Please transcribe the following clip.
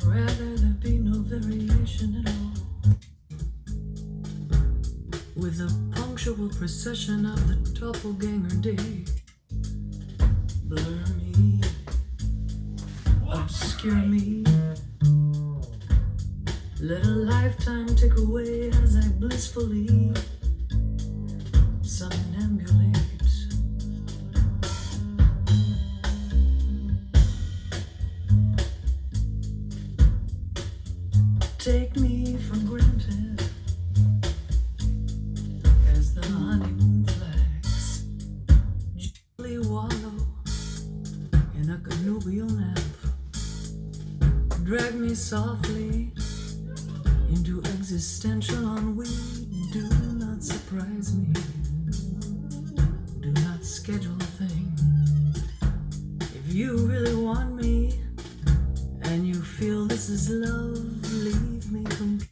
rather there be no variation at all, with the punctual procession of the doppelganger day. Blur me, obscure me, let a lifetime tick away as I blissfully somnambulate. Take me for granted as the honeymoon flags gently wallow in a connubial nap. Drag me softly into existential ennui. Do not surprise me. Do not schedule a thing. If you really want me and you feel this is love, leave me completely